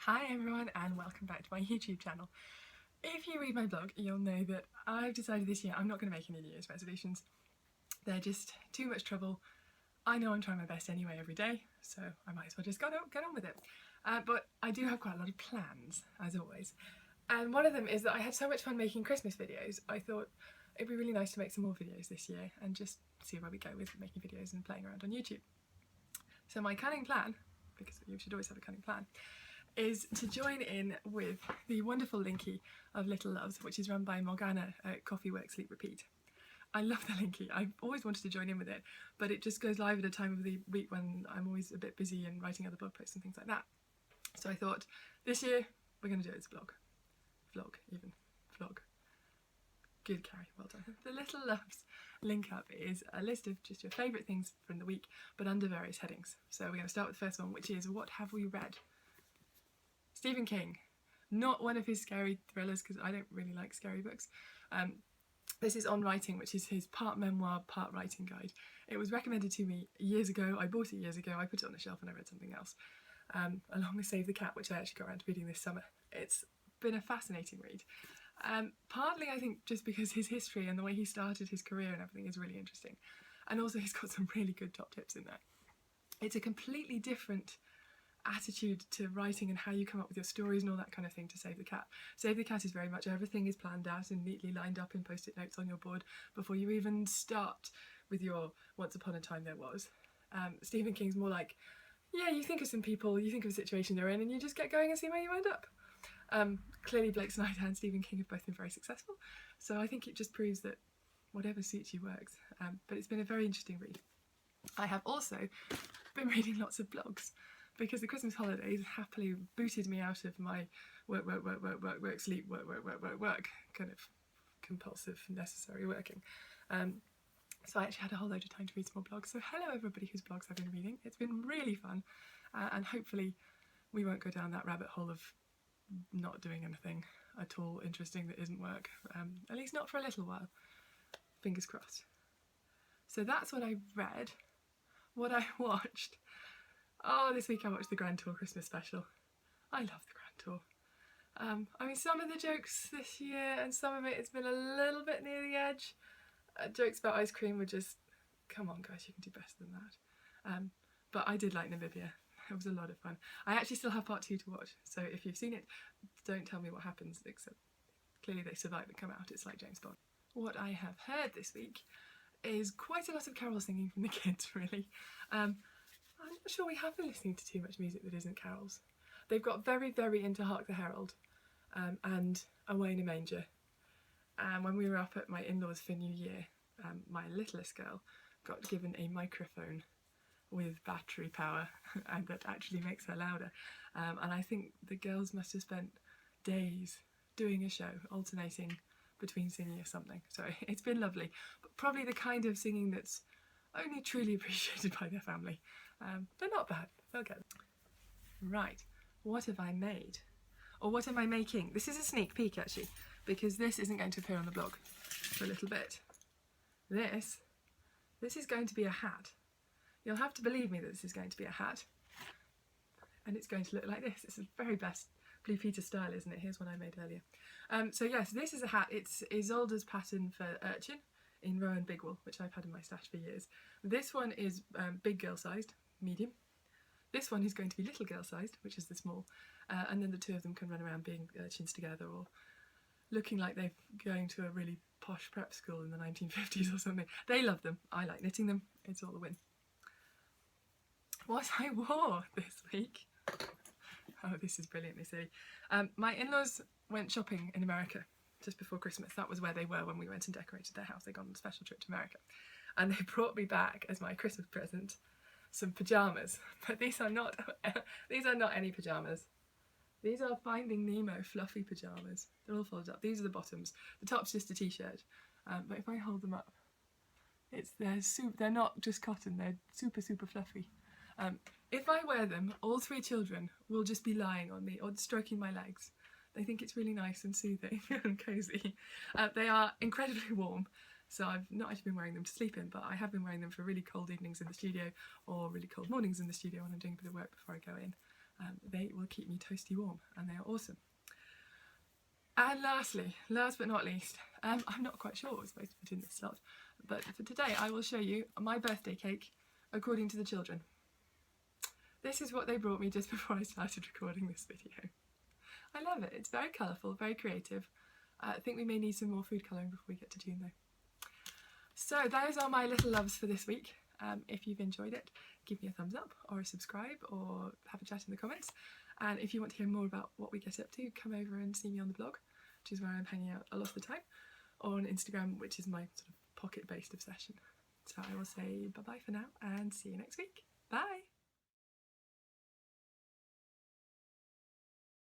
Hi everyone and welcome back to my YouTube channel. If you read my blog, you'll know that I've decided this year I'm not going to make any New Year's resolutions. They're just too much trouble. I know I'm trying my best anyway every day, so I might as well just get on with it. But I do have quite a lot of plans, as always. And one of them is that I had so much fun making Christmas videos, I thought it'd be really nice to make some more videos this year and just see where we go with making videos and playing around on YouTube. So my cunning plan, because you should always have a cunning plan, is to join in with the wonderful Linky of Little Loves, which is run by Morgana at Coffee Work Sleep Repeat. I love the Linky. I've always wanted to join in with it, but it just goes live at a time of the week when I'm always a bit busy and writing other blog posts and things like that. So I thought, this year, we're going to do it as a vlog. Good, Carrie, well done. The Little Loves link up is a list of just your favourite things from the week, but under various headings. So we're going to start with the first one, which is, what have we read? Stephen King. Not one of his scary thrillers, because I don't really like scary books. This is On Writing, which is his part memoir, part writing guide. It was recommended to me years ago. I bought it years ago. I put it on the shelf and I read something else, along with Save the Cat, which I actually got around to reading this summer. It's been a fascinating read. Partly, I think, just because his history and the way he started his career and everything is really interesting. And also he's got some really good top tips in there. It's a completely different attitude to writing and how you come up with your stories and all that kind of thing to Save the Cat. Save the Cat is very much everything is planned out and neatly lined up in post-it notes on your board before you even start with your Once Upon a Time There Was. Stephen King's more like, yeah, you think of some people, you think of a situation they're in and you just get going and see where you end up. Clearly Blake Snyder and Stephen King have both been very successful, so I think it just proves that whatever suits you works. But it's been a very interesting read. I have also been reading lots of blogs, because the Christmas holidays happily booted me out of my work, sleep, work, kind of compulsive, necessary working. So I actually had a whole load of time to read some more blogs. So hello everybody whose blogs I've been reading. It's been really fun, and hopefully we won't go down that rabbit hole of not doing anything at all interesting that isn't work, at least not for a little while. Fingers crossed. So that's what I read. What I watched. Oh, this week I watched the Grand Tour Christmas special. I love the Grand Tour. I mean, some of the jokes this year and some of it's been a little bit near the edge. Jokes about ice cream were just, come on guys, you can do better than that. But I did like Namibia. It was a lot of fun. I actually still have part 2 to watch, so if you've seen it, don't tell me what happens, except clearly they survive and come out. It's like James Bond. What I have heard this week is quite a lot of carol singing from the kids, really. I'm not sure we have been listening to too much music that isn't carols. They've got very, very into Hark the Herald and Away in a Manger. When we were up at my in-laws for New Year, my littlest girl got given a microphone with battery power and that actually makes her louder. And I think the girls must have spent days doing a show, alternating between singing or something. So it's been lovely, but probably the kind of singing that's only truly appreciated by their family. They're not bad, they'll get them. Right, what have I made? Or what am I making? This is a sneak peek actually, because this isn't going to appear on the blog for a little bit. This is going to be a hat. You'll have to believe me that this is going to be a hat. And it's going to look like this. It's the very best Blue Peter style, isn't it? Here's one I made earlier. So yes, this is a hat. It's Isolde's pattern for urchin in Rowan Bigwell, which I've had in my stash for years. This one is big girl sized, medium. This one is going to be little girl sized, which is the small. And then the two of them can run around being urchins together or looking like they're going to a really posh prep school in the 1950s or something. They love them. I like knitting them. It's all a win. What I wore this week. Oh, this is brilliantly silly. My in-laws went shopping in America just before Christmas. That was where they were when we went and decorated their house. They got on a special trip to America. And they brought me back as my Christmas present some pyjamas. But these are not any pyjamas. These are Finding Nemo fluffy pyjamas. They're all folded up. These are the bottoms. The top's just a t-shirt. But if I hold them up, they're not just cotton, they're super, super fluffy. If I wear them, all 3 children will just be lying on me or stroking my legs. They think it's really nice and soothing and cosy. They are incredibly warm, so I've not actually been wearing them to sleep in, but I have been wearing them for really cold evenings in the studio or really cold mornings in the studio when I'm doing a bit of work before I go in. They will keep me toasty warm, and they are awesome. And lastly, last but not least, I'm not quite sure what we're supposed to put in this slot, but for today I will show you my birthday cake according to the children. This is what they brought me just before I started recording this video. I love it. It's very colourful, very creative. I think we may need some more food colouring before we get to June though. So those are my little loves for this week. If you've enjoyed it, give me a thumbs up or a subscribe or have a chat in the comments. And if you want to hear more about what we get up to, come over and see me on the blog, which is where I'm hanging out a lot of the time, or on Instagram, which is my sort of pocket-based obsession. So I will say bye-bye for now and see you next week. Bye!